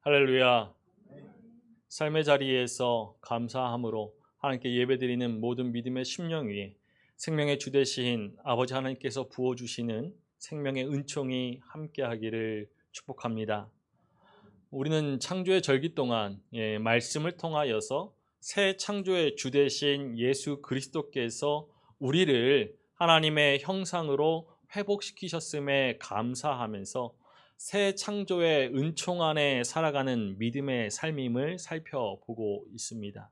할렐루야. 삶의 자리에서 감사함으로 하나님께 예배드리는 모든 믿음의 심령 위에 생명의 주 되신 아버지 하나님께서 부어주시는 생명의 은총이 함께하기를 축복합니다. 우리는 창조의 절기 동안 말씀을 통하여서 새 창조의 주 되신 예수 그리스도께서 우리를 하나님의 형상으로 회복시키셨음에 감사하면서 새 창조의 은총 안에 살아가는 믿음의 삶임을 살펴보고 있습니다.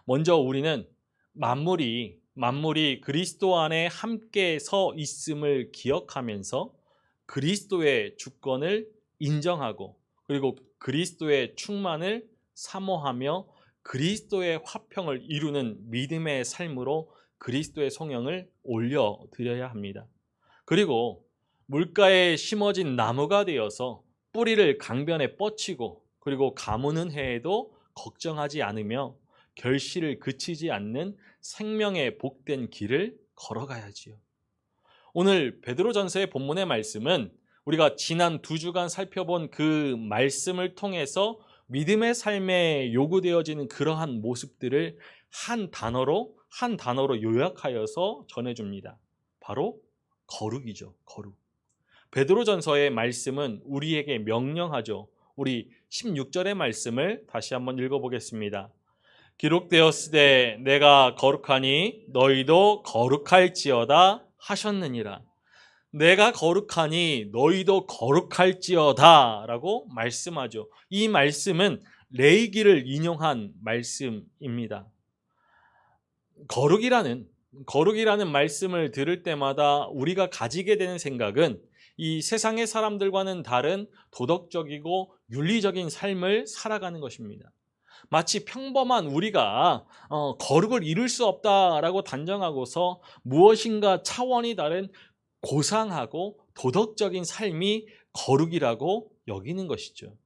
먼저 우리는 만물이 그리스도 안에 함께 서 있음을 기억하면서 그리스도의 주권을 인정하고 그리고 그리스도의 충만을 사모하며 그리스도의 화평을 이루는 믿음의 삶으로 그리스도의 성령을 올려드려야 합니다. 그리고 물가에 심어진 나무가 되어서 뿌리를 강변에 뻗치고 그리고 가무는 해에도 걱정하지 않으며 결실을 그치지 않는 생명의 복된 길을 걸어가야지요. 오늘 베드로전서의 본문의 말씀은 우리가 지난 2주간 살펴본 그 말씀을 통해서 믿음의 삶에 요구되어지는 그러한 모습들을 한 단어로 요약하여서 전해줍니다. 바로 거룩이죠. 거룩. 베드로전서의 말씀은 우리에게 명령하죠. 우리 16절의 말씀을 다시 한번 읽어보겠습니다. 기록되었으되 내가 거룩하니 너희도 거룩할지어다 하셨느니라. 내가 거룩하니 너희도 거룩할지어다 라고 말씀하죠. 이 말씀은 레위기를 인용한 말씀입니다. 거룩이라는 말씀을 들을 때마다 우리가 가지게 되는 생각은 이 세상의 사람들과는 다른 도덕적이고 윤리적인 삶을 살아가는 것입니다. 마치 평범한 우리가 거룩을 이룰 수 없다라고 단정하고서 무엇인가 차원이 다른 고상하고 도덕적인 삶이 거룩이라고 여기는 것이죠.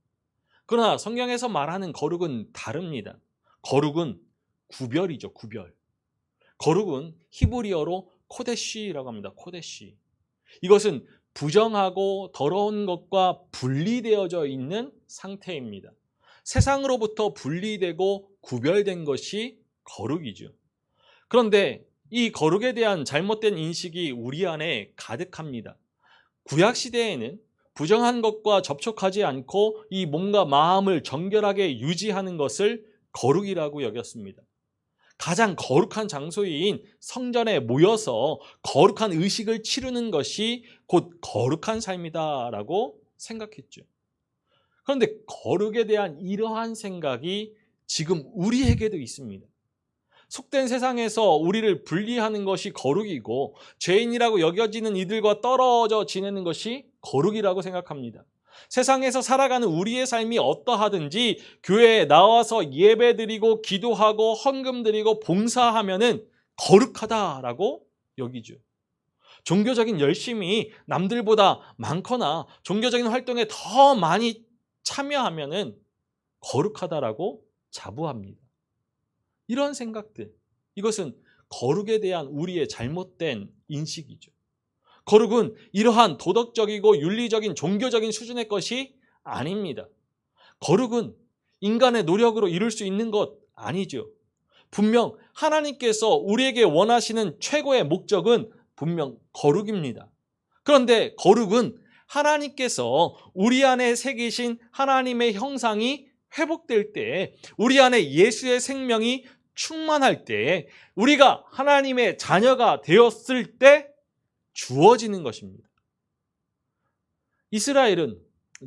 그러나 성경에서 말하는 거룩은 다릅니다. 거룩은 구별이죠. 구별. 거룩은 히브리어로 코데시라고 합니다. 코데시. 이것은 부정하고 더러운 것과 분리되어져 있는 상태입니다. 세상으로부터 분리되고 구별된 것이 거룩이죠. 그런데 이 거룩에 대한 잘못된 인식이 우리 안에 가득합니다. 구약시대에는 부정한 것과 접촉하지 않고 이 몸과 마음을 정결하게 유지하는 것을 거룩이라고 여겼습니다. 가장 거룩한 장소인 성전에 모여서 거룩한 의식을 치르는 것이 곧 거룩한 삶이다라고 생각했죠. 그런데 거룩에 대한 이러한 생각이 지금 우리에게도 있습니다. 속된 세상에서 우리를 분리하는 것이 거룩이고 죄인이라고 여겨지는 이들과 떨어져 지내는 것이 거룩이라고 생각합니다. 세상에서 살아가는 우리의 삶이 어떠하든지 교회에 나와서 예배드리고 기도하고 헌금드리고 봉사하면은 거룩하다라고 여기죠. 종교적인 열심이 남들보다 많거나 종교적인 활동에 더 많이 참여하면은 거룩하다라고 자부합니다. 이런 생각들, 이것은 거룩에 대한 우리의 잘못된 인식이죠. 거룩은 이러한 도덕적이고 윤리적인 종교적인 수준의 것이 아닙니다. 거룩은 인간의 노력으로 이룰 수 있는 것 아니죠. 분명 하나님께서 우리에게 원하시는 최고의 목적은 분명 거룩입니다. 그런데 거룩은 하나님께서 우리 안에 새기신 하나님의 형상이 회복될 때, 우리 안에 예수의 생명이 충만할 때, 우리가 하나님의 자녀가 되었을 때 주어지는 것입니다. 이스라엘은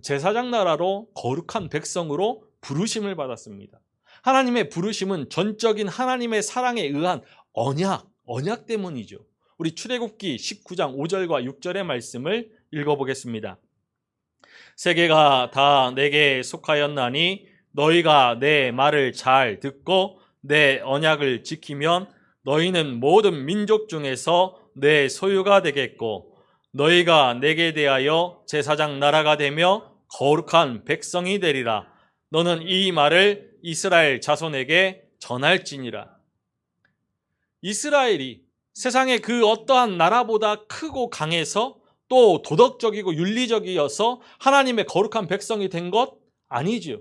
제사장 나라로 거룩한 백성으로 부르심을 받았습니다. 하나님의 부르심은 전적인 하나님의 사랑에 의한 언약 때문이죠. 우리 출애굽기 19장 5절과 6절의 말씀을 읽어보겠습니다. 세계가 다 내게 속하였나니 너희가 내 말을 잘 듣고 내 언약을 지키면 너희는 모든 민족 중에서 내 소유가 되겠고 너희가 내게 대하여 제사장 나라가 되며 거룩한 백성이 되리라. 너는 이 말을 이스라엘 자손에게 전할지니라. 이스라엘이 세상의 그 어떠한 나라보다 크고 강해서 또 도덕적이고 윤리적이어서 하나님의 거룩한 백성이 된 것 아니죠.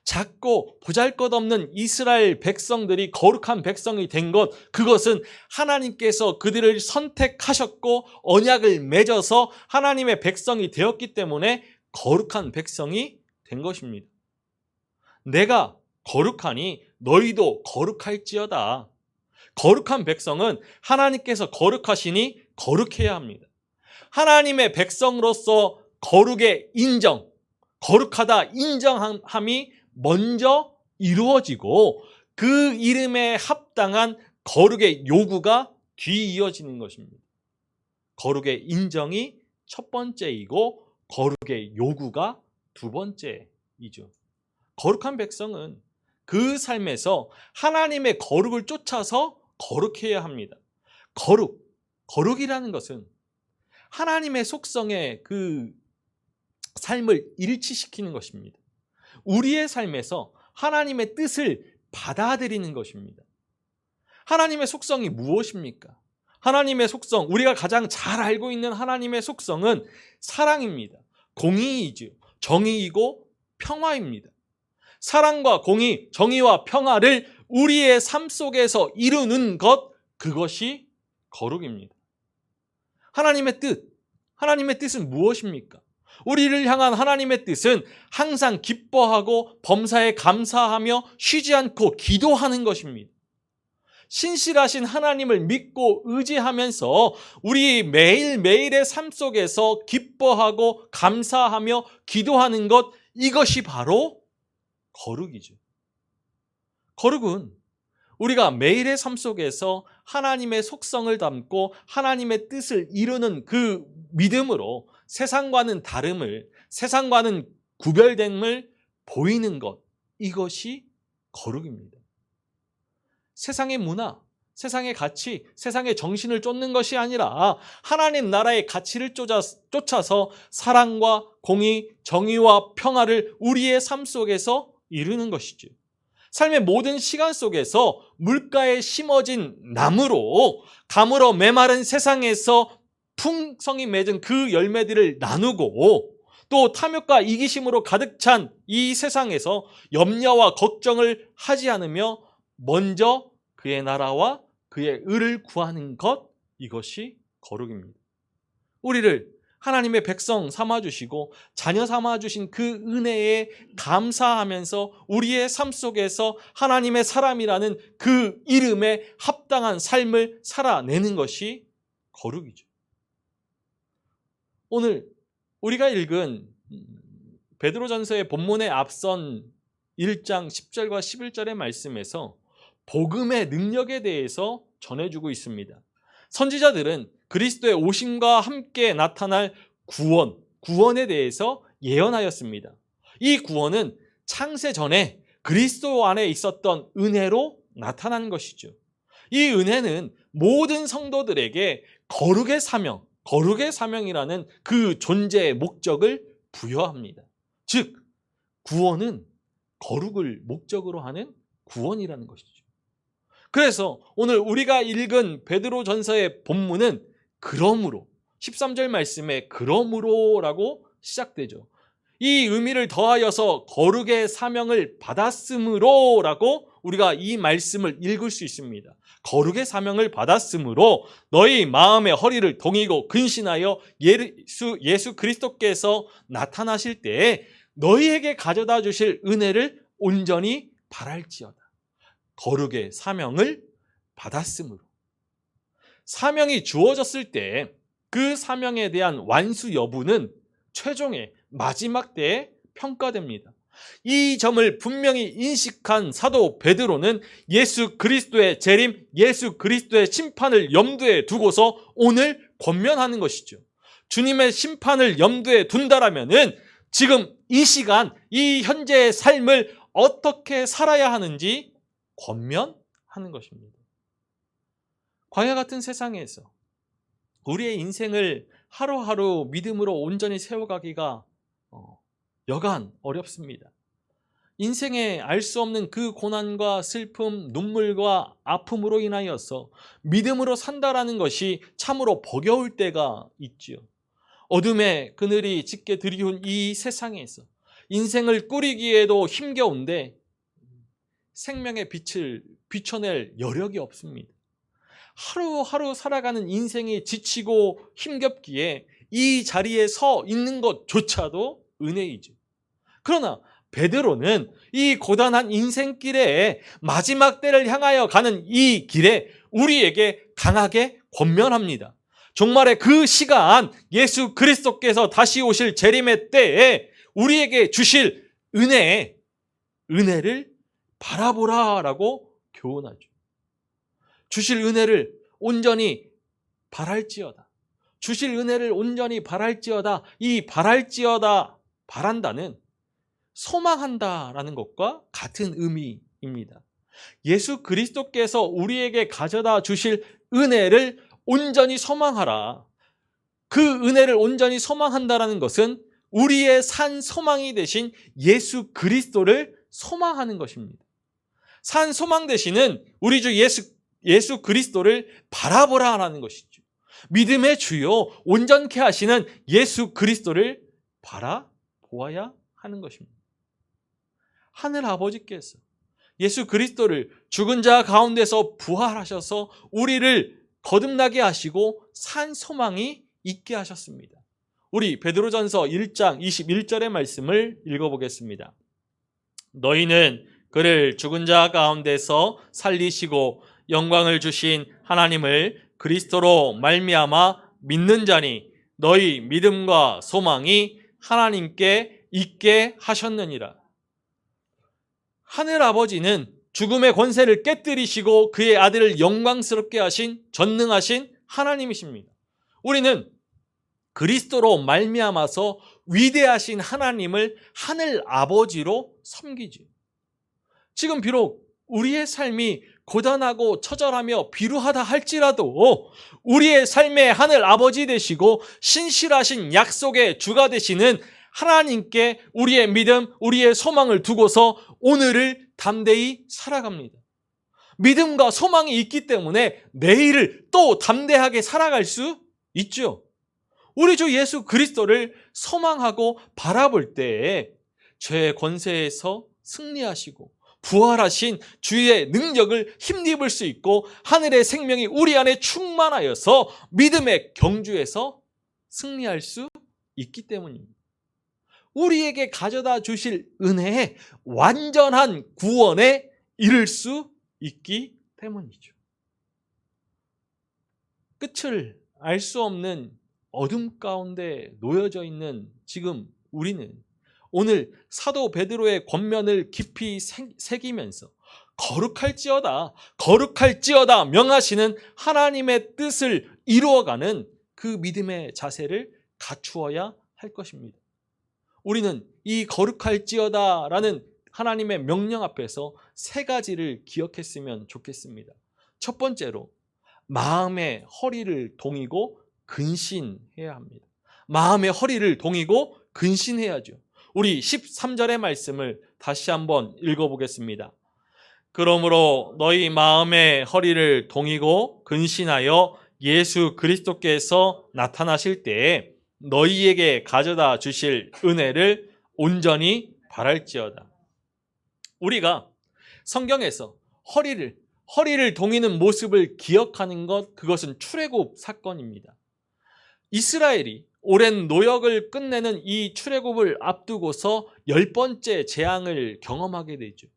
작고 보잘것없는 이스라엘 백성들이 거룩한 백성이 된 것, 그것은 하나님께서 그들을 선택하셨고 언약을 맺어서 하나님의 백성이 되었기 때문에 거룩한 백성이 된 것입니다. 내가 거룩하니 너희도 거룩할지어다. 거룩한 백성은 하나님께서 거룩하시니 거룩해야 합니다. 하나님의 백성으로서 거룩의 인정, 거룩하다 인정함이 먼저 이루어지고 그 이름에 합당한 거룩의 요구가 뒤이어지는 것입니다. 거룩의 인정이 첫 번째이고 거룩의 요구가 두 번째이죠. 거룩한 백성은 그 삶에서 하나님의 거룩을 쫓아서 거룩해야 합니다. 거룩이라는 것은 하나님의 속성의 그 삶을 일치시키는 것입니다. 우리의 삶에서 하나님의 뜻을 받아들이는 것입니다. 하나님의 속성이 무엇입니까? 하나님의 속성, 우리가 가장 잘 알고 있는 하나님의 속성은 사랑입니다. 공의이죠. 정의이고 평화입니다. 사랑과 공의, 정의와 평화를 우리의 삶 속에서 이루는 것, 그것이 거룩입니다. 하나님의 뜻은 무엇입니까? 우리를 향한 하나님의 뜻은 항상 기뻐하고 범사에 감사하며 쉬지 않고 기도하는 것입니다. 신실하신 하나님을 믿고 의지하면서 우리 매일매일의 삶 속에서 기뻐하고 감사하며 기도하는 것, 이것이 바로 거룩이죠. 거룩은 우리가 매일의 삶 속에서 하나님의 속성을 담고 하나님의 뜻을 이루는 그 믿음으로 세상과는 다름을, 세상과는 구별됨을 보이는 것, 이것이 거룩입니다. 세상의 문화, 세상의 가치, 세상의 정신을 쫓는 것이 아니라 하나님 나라의 가치를 쫓아서 사랑과 공의, 정의와 평화를 우리의 삶 속에서 이루는 것이죠. 삶의 모든 시간 속에서 물가에 심어진 나무로 가물어 메마른 세상에서 풍성히 맺은 그 열매들을 나누고, 또 탐욕과 이기심으로 가득 찬 이 세상에서 염려와 걱정을 하지 않으며 먼저 그의 나라와 그의 의를 구하는 것, 이것이 거룩입니다. 우리를 하나님의 백성 삼아주시고 자녀 삼아주신 그 은혜에 감사하면서 우리의 삶 속에서 하나님의 사람이라는 그 이름에 합당한 삶을 살아내는 것이 거룩이죠. 오늘 우리가 읽은 베드로전서의 본문에 앞선 1장 10절과 11절의 말씀에서 복음의 능력에 대해서 전해주고 있습니다. 선지자들은 그리스도의 오심과 함께 나타날 구원에 대해서 예언하였습니다. 이 구원은 창세 전에 그리스도 안에 있었던 은혜로 나타난 것이죠. 이 은혜는 모든 성도들에게 거룩의 사명이라는 그 존재의 목적을 부여합니다. 즉, 구원은 거룩을 목적으로 하는 구원이라는 것이죠. 그래서 오늘 우리가 읽은 베드로전서의 본문은 그러므로, 13절 말씀에 그러므로라고 시작되죠. 이 의미를 더하여서 거룩의 사명을 받았으므로라고 우리가 이 말씀을 읽을 수 있습니다. 거룩의 사명을 받았으므로 너희 마음의 허리를 동이고 근신하여 예수 그리스도께서 나타나실 때에 너희에게 가져다 주실 은혜를 온전히 바랄지어다. 거룩의 사명을 받았으므로. 사명이 주어졌을 때 그 사명에 대한 완수 여부는 최종의 마지막 때에 평가됩니다. 이 점을 분명히 인식한 사도 베드로는 예수 그리스도의 재림, 예수 그리스도의 심판을 염두에 두고서 오늘 권면하는 것이죠. 주님의 심판을 염두에 둔다라면은 지금 이 시간, 이 현재의 삶을 어떻게 살아야 하는지 권면하는 것입니다. 광야 같은 세상에서 우리의 인생을 하루하루 믿음으로 온전히 세워가기가 여간 어렵습니다. 인생에 알 수 없는 그 고난과 슬픔, 눈물과 아픔으로 인하여서 믿음으로 산다라는 것이 참으로 버거울 때가 있지요. 어둠의 그늘이 짙게 드리운 이 세상에서 인생을 꾸리기에도 힘겨운데 생명의 빛을 비춰낼 여력이 없습니다. 하루하루 살아가는 인생이 지치고 힘겹기에 이 자리에 서 있는 것조차도 은혜이죠. 그러나 베드로는 이 고단한 인생길에 마지막 때를 향하여 가는 이 길에 우리에게 강하게 권면합니다. 종말의 그 시간, 예수 그리스도께서 다시 오실 재림의 때에 우리에게 주실 은혜를 바라보라라고 교훈하죠. 주실 은혜를 온전히 바랄지어다. 주실 은혜를 온전히 바랄지어다. 이 바랄지어다, 바란다는 소망한다라는 것과 같은 의미입니다. 예수 그리스도께서 우리에게 가져다 주실 은혜를 온전히 소망하라. 그 은혜를 온전히 소망한다라는 것은 우리의 산 소망이 되신 예수 그리스도를 소망하는 것입니다. 산 소망 되시는 우리 주 예수 그리스도를 바라보라라는 것이죠. 믿음의 주요 온전케 하시는 예수 그리스도를 바라보아야 하는 것입니다. 하늘 아버지께서 예수 그리스도를 죽은 자 가운데서 부활하셔서 우리를 거듭나게 하시고 산 소망이 있게 하셨습니다. 우리 베드로전서 1장 21절의 말씀을 읽어보겠습니다. 너희는 그를 죽은 자 가운데서 살리시고 영광을 주신 하나님을 그리스도로 말미암아 믿는 자니 너희 믿음과 소망이 하나님께 있게 하셨느니라. 하늘 아버지는 죽음의 권세를 깨뜨리시고 그의 아들을 영광스럽게 하신 전능하신 하나님이십니다. 우리는 그리스도로 말미암아서 위대하신 하나님을 하늘 아버지로 섬기죠. 지금 비록 우리의 삶이 고단하고 처절하며 비루하다 할지라도 우리의 삶의 하늘 아버지 되시고 신실하신 약속의 주가 되시는 하나님께 우리의 믿음, 우리의 소망을 두고서 오늘을 담대히 살아갑니다. 믿음과 소망이 있기 때문에 내일을 또 담대하게 살아갈 수 있죠. 우리 주 예수 그리스도를 소망하고 바라볼 때에 죄의 권세에서 승리하시고 부활하신 주의 능력을 힘입을 수 있고 하늘의 생명이 우리 안에 충만하여서 믿음의 경주에서 승리할 수 있기 때문입니다. 우리에게 가져다 주실 은혜에 완전한 구원에 이를 수 있기 때문이죠. 끝을 알 수 없는 어둠 가운데 놓여져 있는 지금 우리는 오늘 사도 베드로의 권면을 깊이 새기면서 거룩할지어다 명하시는 하나님의 뜻을 이루어가는 그 믿음의 자세를 갖추어야 할 것입니다. 우리는 이 거룩할지어다라는 하나님의 명령 앞에서 세 가지를 기억했으면 좋겠습니다. 첫 번째로 마음의 허리를 동이고 근신해야 합니다. 마음의 허리를 동이고 근신해야죠. 우리 13절의 말씀을 다시 한번 읽어보겠습니다. 그러므로 너희 마음의 허리를 동이고 근신하여 예수 그리스도께서 나타나실 때에 너희에게 가져다 주실 은혜를 온전히 바랄지어다. 우리가 성경에서 허리를 동이는 모습을 기억하는 그것은 출애굽 사건입니다. 이스라엘이 오랜 노역을 끝내는 이 출애굽을 앞두고서 10번째 재앙을 경험하게 되죠.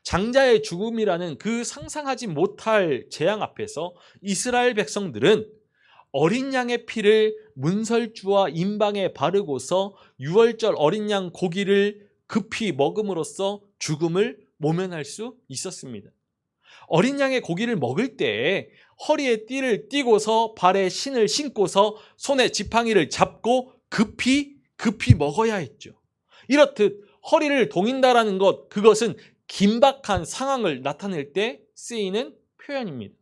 장자의 죽음이라는 그 상상하지 못할 재앙 앞에서 이스라엘 백성들은 어린 양의 피를 문설주와 임방에 바르고서 유월절 어린 양 고기를 급히 먹음으로써 죽음을 모면할 수 있었습니다. 어린 양의 고기를 먹을 때 허리에 띠를 띠고서 발에 신을 신고서 손에 지팡이를 잡고 급히 먹어야 했죠. 이렇듯 허리를 동인다라는 그것은 긴박한 상황을 나타낼 때 쓰이는 표현입니다.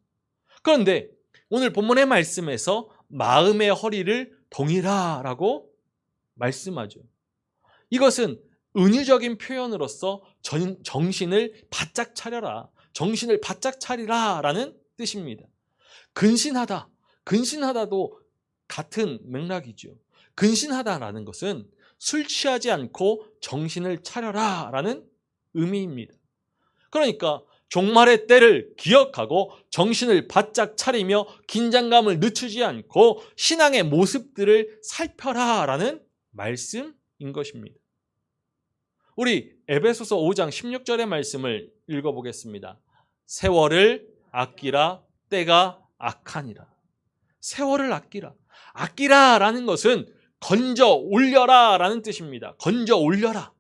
그런데 오늘 본문의 말씀에서 마음의 허리를 동이라라고 말씀하죠. 이것은 은유적인 표현으로서 정신을 바짝 차려라, 정신을 바짝 차리라라는 뜻입니다. 근신하다도 같은 맥락이죠. 근신하다라는 것은 술 취하지 않고 정신을 차려라 라는 의미입니다. 그러니까 종말의 때를 기억하고 정신을 바짝 차리며 긴장감을 늦추지 않고 신앙의 모습들을 살펴라 라는 말씀인 것입니다. 우리 에베소서 5장 16절의 말씀을 읽어보겠습니다. 세월을 아끼라 때가 악하니라. 세월을 아끼라. 아끼라라는 것은 건져 올려라 라는 뜻입니다. 건져 올려라.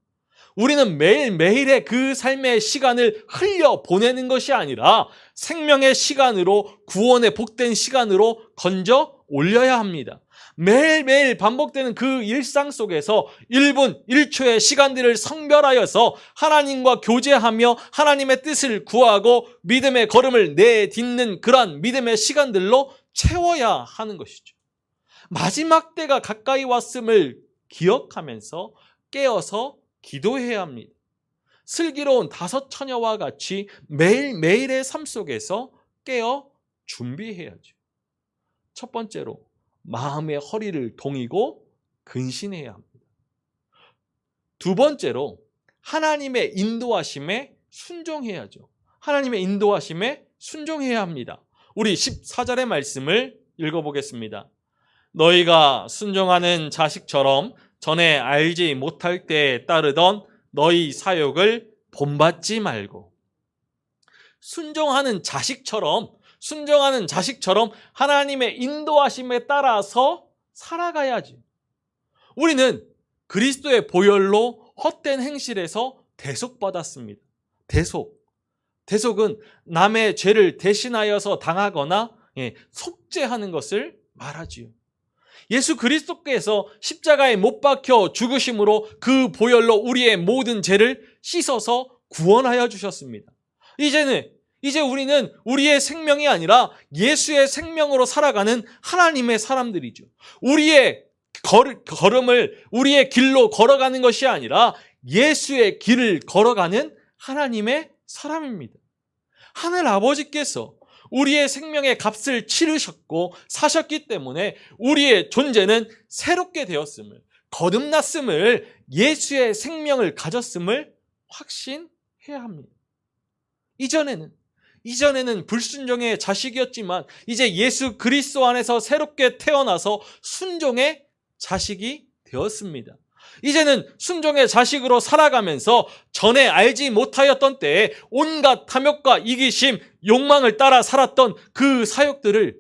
우리는 매일매일의 그 삶의 시간을 흘려 보내는 것이 아니라 생명의 시간으로, 구원의 복된 시간으로 건져 올려야 합니다. 매일매일 반복되는 그 일상 속에서 1분 1초의 시간들을 성별하여서 하나님과 교제하며 하나님의 뜻을 구하고 믿음의 걸음을 내딛는 그러한 믿음의 시간들로 채워야 하는 것이죠. 마지막 때가 가까이 왔음을 기억하면서 깨어서 기도해야 합니다. 슬기로운 5 처녀와 같이 매일매일의 삶 속에서 깨어 준비해야죠. 첫 번째로 마음의 허리를 동이고 근신해야 합니다. 두 번째로 하나님의 인도하심에 순종해야죠. 하나님의 인도하심에 순종해야 합니다. 우리 14절의 말씀을 읽어보겠습니다. 너희가 순종하는 자식처럼 전에 알지 못할 때에 따르던 너희 사욕을 본받지 말고. 순종하는 자식처럼 하나님의 인도하심에 따라서 살아가야지. 우리는 그리스도의 보혈로 헛된 행실에서 대속받았습니다. 대속은 남의 죄를 대신하여서 당하거나 속죄하는 것을 말하지요. 예수 그리스도께서 십자가에 못 박혀 죽으심으로 그 보혈로 우리의 모든 죄를 씻어서 구원하여 주셨습니다. 이제 우리는 우리의 생명이 아니라 예수의 생명으로 살아가는 하나님의 사람들이죠. 우리의 걸음을 우리의 길로 걸어가는 것이 아니라 예수의 길을 걸어가는 하나님의 사람입니다. 하늘 아버지께서 우리의 생명의 값을 치르셨고 사셨기 때문에 우리의 존재는 새롭게 되었음을, 거듭났음을, 예수의 생명을 가졌음을 확신해야 합니다. 이전에는 불순종의 자식이었지만 이제 예수 그리스도 안에서 새롭게 태어나서 순종의 자식이 되었습니다. 이제는 순종의 자식으로 살아가면서 전에 알지 못하였던 때에 온갖 탐욕과 이기심, 욕망을 따라 살았던 그 사욕들을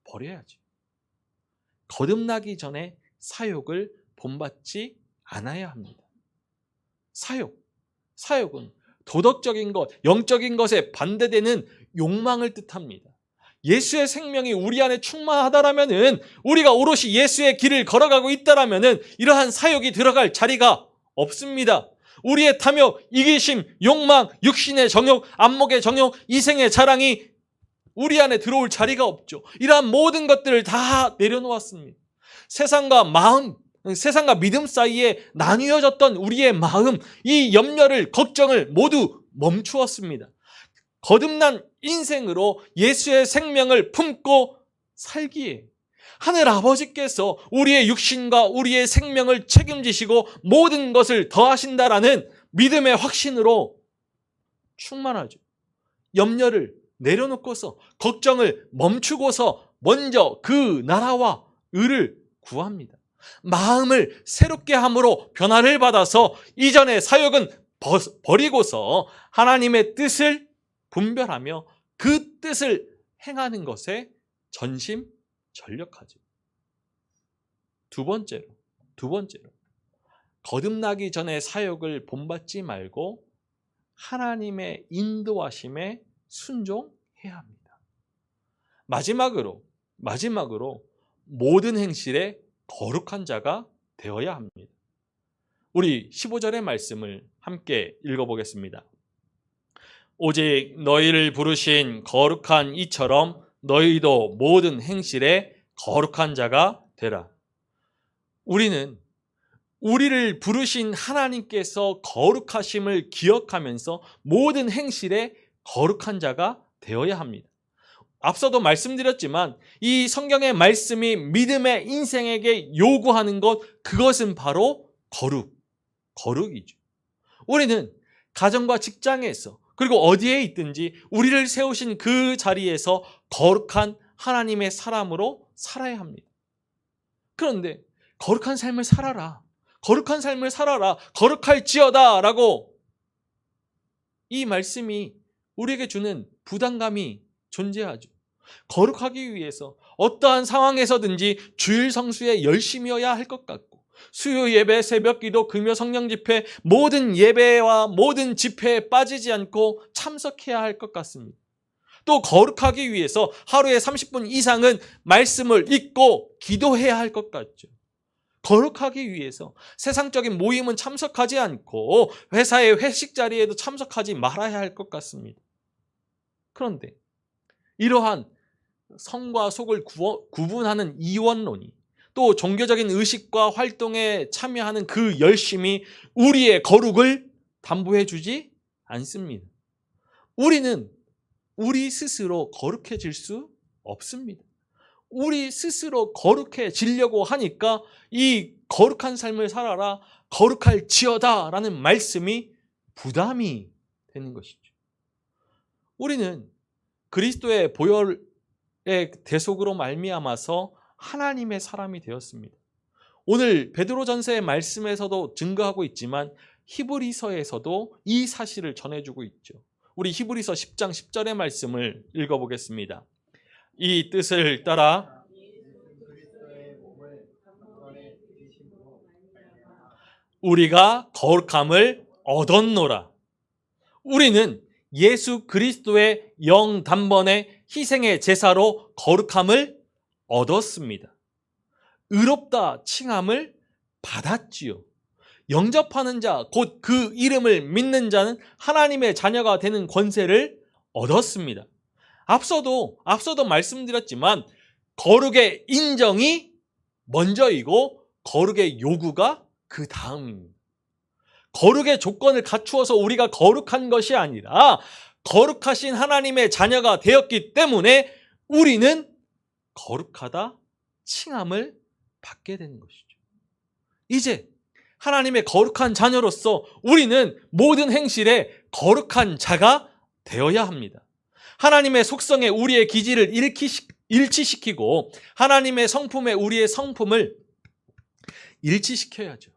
버려야지. 거듭나기 전에 사욕을 본받지 않아야 합니다. 사욕은 도덕적인 것, 영적인 것에 반대되는 욕망을 뜻합니다. 예수의 생명이 우리 안에 충만하다라면은, 우리가 오롯이 예수의 길을 걸어가고 있다라면은 이러한 사욕이 들어갈 자리가 없습니다. 우리의 탐욕, 이기심, 욕망, 육신의 정욕, 안목의 정욕, 이생의 자랑이 우리 안에 들어올 자리가 없죠. 이러한 모든 것들을 다 내려놓았습니다. 세상과 믿음 사이에 나뉘어졌던 우리의 마음, 이 염려를, 걱정을 모두 멈추었습니다. 거듭난 인생으로 예수의 생명을 품고 살기에 하늘 아버지께서 우리의 육신과 우리의 생명을 책임지시고 모든 것을 더하신다라는 믿음의 확신으로 충만하죠. 염려를 내려놓고서, 걱정을 멈추고서 먼저 그 나라와 의를 구합니다. 마음을 새롭게 함으로 변화를 받아서 이전의 사욕은 버리고서 하나님의 뜻을 분별하며 그 뜻을 행하는 것에 전심전력하죠. 두 번째로 거듭나기 전에 사욕을 본받지 말고 하나님의 인도하심에 순종해야 합니다. 마지막으로 모든 행실에 거룩한 자가 되어야 합니다. 우리 15절의 말씀을 함께 읽어보겠습니다. 오직 너희를 부르신 거룩한 이처럼 너희도 모든 행실에 거룩한 자가 되라. 우리를 부르신 하나님께서 거룩하심을 기억하면서 모든 행실에 거룩한 자가 되어야 합니다. 앞서도 말씀드렸지만 이 성경의 말씀이 믿음의 인생에게 요구하는 것, 그것은 바로 거룩이죠. 우리는 가정과 직장에서 그리고 어디에 있든지 우리를 세우신 그 자리에서 거룩한 하나님의 사람으로 살아야 합니다. 그런데 거룩한 삶을 살아라, 거룩한 삶을 살아라, 거룩할지어다 라고 이 말씀이 우리에게 주는 부담감이 존재하죠. 거룩하기 위해서 어떠한 상황에서든지 주일 성수에 열심이어야 할 것 같고, 수요 예배, 새벽 기도, 금요 성령 집회, 모든 예배와 모든 집회에 빠지지 않고 참석해야 할 것 같습니다. 또 거룩하기 위해서 하루에 30분 이상은 말씀을 읽고 기도해야 할 것 같죠. 거룩하기 위해서 세상적인 모임은 참석하지 않고 회사의 회식 자리에도 참석하지 말아야 할 것 같습니다. 그런데 이러한 성과 속을 구분하는 이원론이, 또 종교적인 의식과 활동에 참여하는 그 열심이 우리의 거룩을 담보해 주지 않습니다. 우리는 우리 스스로 거룩해질 수 없습니다. 우리 스스로 거룩해지려고 하니까 이 거룩한 삶을 살아라, 거룩할지어다 라는 말씀이 부담이 되는 것이죠. 우리는 그리스도의 보혈의 대속으로 말미암아서 하나님의 사람이 되었습니다. 오늘 베드로전서의 말씀에서도 증거하고 있지만 히브리서에서도 이 사실을 전해주고 있죠. 우리 히브리서 10장 10절의 말씀을 읽어보겠습니다. 이 뜻을 따라 우리가 거룩함을 얻었노라. 우리는 예수 그리스도의 영단번의 희생의 제사로 거룩함을 얻었습니다. 의롭다 칭함을 받았지요. 영접하는 자, 곧 그 이름을 믿는 자는 하나님의 자녀가 되는 권세를 얻었습니다. 앞서도 말씀드렸지만 거룩의 인정이 먼저이고 거룩의 요구가 그 다음입니다. 거룩의 조건을 갖추어서 우리가 거룩한 것이 아니라 거룩하신 하나님의 자녀가 되었기 때문에 우리는 거룩하다 칭함을 받게 되는 것이죠. 이제 하나님의 거룩한 자녀로서 우리는 모든 행실에 거룩한 자가 되어야 합니다. 하나님의 속성에 우리의 기질을 일치시키고 하나님의 성품에 우리의 성품을 일치시켜야죠.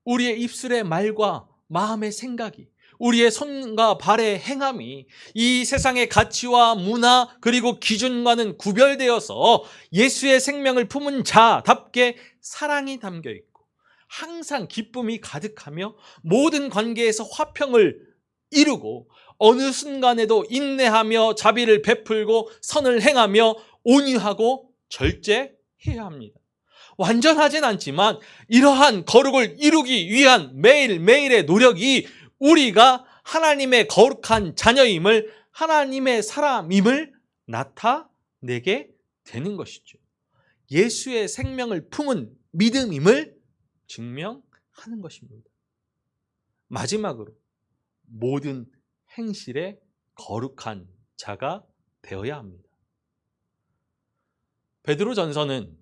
우리의 입술의 말과 마음의 생각이, 우리의 손과 발의 행함이 이 세상의 가치와 문화 그리고 기준과는 구별되어서 예수의 생명을 품은 자답게 사랑이 담겨 있고 항상 기쁨이 가득하며 모든 관계에서 화평을 이루고 어느 순간에도 인내하며 자비를 베풀고 선을 행하며 온유하고 절제해야 합니다. 완전하진 않지만 이러한 거룩을 이루기 위한 매일매일의 노력이 우리가 하나님의 거룩한 자녀임을, 하나님의 사람임을 나타내게 되는 것이죠. 예수의 생명을 품은 믿음임을 증명하는 것입니다. 마지막으로 모든 행실에 거룩한 자가 되어야 합니다. 베드로전서는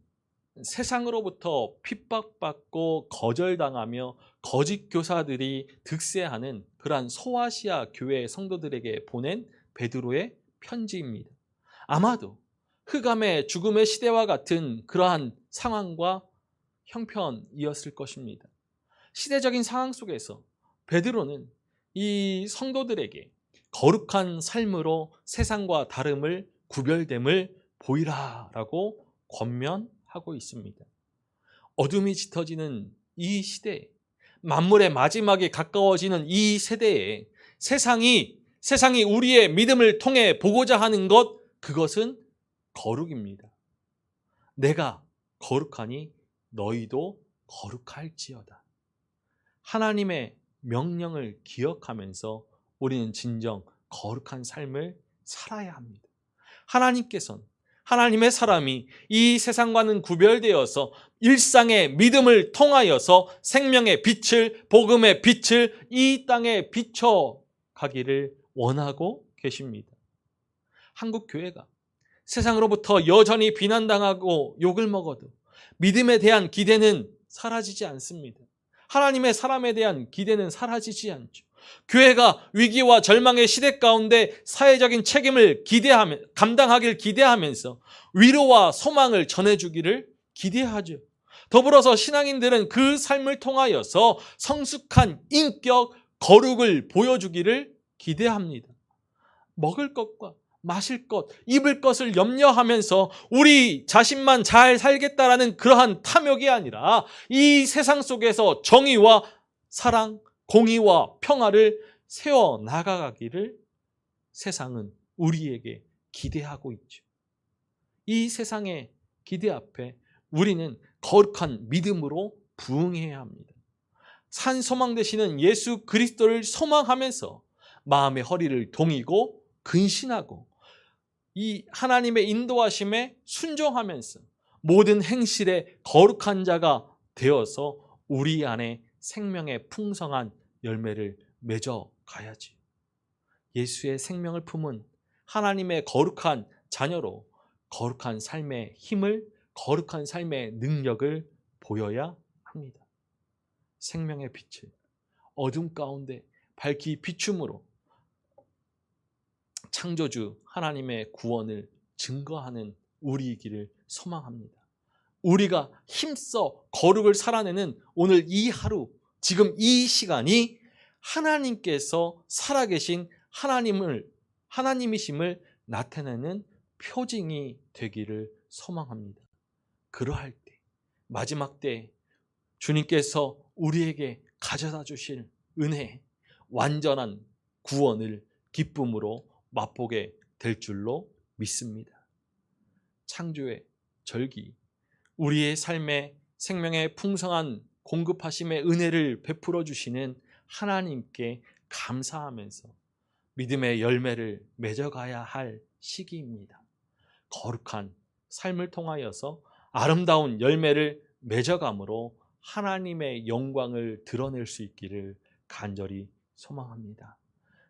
세상으로부터 핍박받고 거절당하며 거짓 교사들이 득세하는 그러한 소아시아 교회 성도들에게 보낸 베드로의 편지입니다. 아마도 흑암의 죽음의 시대와 같은 그러한 상황과 형편이었을 것입니다. 시대적인 상황 속에서 베드로는 이 성도들에게 거룩한 삶으로 세상과 다름을, 구별됨을 보이라라고 권면하고 있습니다. 어둠이 짙어지는 이 시대에, 만물의 마지막에 가까워지는 이 세대에 세상이 우리의 믿음을 통해 보고자 하는 것, 그것은 거룩입니다. 내가 거룩하니 너희도 거룩할지어다. 하나님의 명령을 기억하면서 우리는 진정 거룩한 삶을 살아야 합니다. 하나님께서는 하나님의 사람이 이 세상과는 구별되어서 일상의 믿음을 통하여서 생명의 빛을, 복음의 빛을 이 땅에 비춰가기를 원하고 계십니다. 한국 교회가 세상으로부터 여전히 비난당하고 욕을 먹어도 믿음에 대한 기대는 사라지지 않습니다. 하나님의 사람에 대한 기대는 사라지지 않죠. 교회가 위기와 절망의 시대 가운데 사회적인 책임을 감당하길 기대하면서 위로와 소망을 전해주기를 기대하죠. 더불어서 신앙인들은 그 삶을 통하여서 성숙한 인격, 거룩을 보여주기를 기대합니다. 먹을 것과 마실 것, 입을 것을 염려하면서 우리 자신만 잘 살겠다라는 그러한 탐욕이 아니라 이 세상 속에서 정의와 사랑, 공의와 평화를 세워 나가기를 세상은 우리에게 기대하고 있죠. 이 세상의 기대 앞에 우리는 거룩한 믿음으로 부응해야 합니다. 산 소망 되시는 예수 그리스도를 소망하면서 마음의 허리를 동이고 근신하고 이 하나님의 인도하심에 순종하면서 모든 행실에 거룩한 자가 되어서 우리 안에 생명의 풍성한 열매를 맺어 가야지. 예수의 생명을 품은 하나님의 거룩한 자녀로 거룩한 삶의 힘을, 거룩한 삶의 능력을 보여야 합니다. 생명의 빛을 어둠 가운데 밝히 비춤으로 창조주 하나님의 구원을 증거하는 우리이기를 소망합니다. 우리가 힘써 거룩을 살아내는 오늘 이 하루, 지금 이 시간이 하나님께서 살아계신 하나님이심을 나타내는 표징이 되기를 소망합니다. 그러할 때, 마지막 때 주님께서 우리에게 가져다 주실 은혜, 완전한 구원을 기쁨으로 맛보게 될 줄로 믿습니다. 창조의 절기, 우리의 삶에 생명의 풍성한 공급하심의 은혜를 베풀어 주시는 하나님께 감사하면서 믿음의 열매를 맺어가야 할 시기입니다. 거룩한 삶을 통하여서 아름다운 열매를 맺어감으로 하나님의 영광을 드러낼 수 있기를 간절히 소망합니다.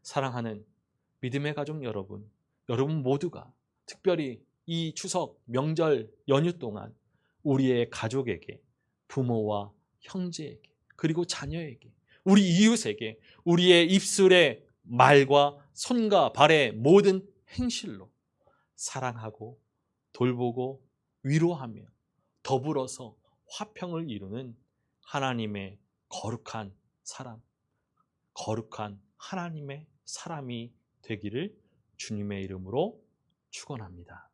사랑하는 믿음의 가족 여러분 모두가 특별히 이 추석 명절 연휴 동안 우리의 가족에게, 부모와 형제에게, 그리고 자녀에게, 우리 이웃에게 우리의 입술의 말과 손과 발의 모든 행실로 사랑하고 돌보고 위로하며 더불어서 화평을 이루는 하나님의 거룩한 사람, 거룩한 하나님의 사람이 되기를 주님의 이름으로 축원합니다.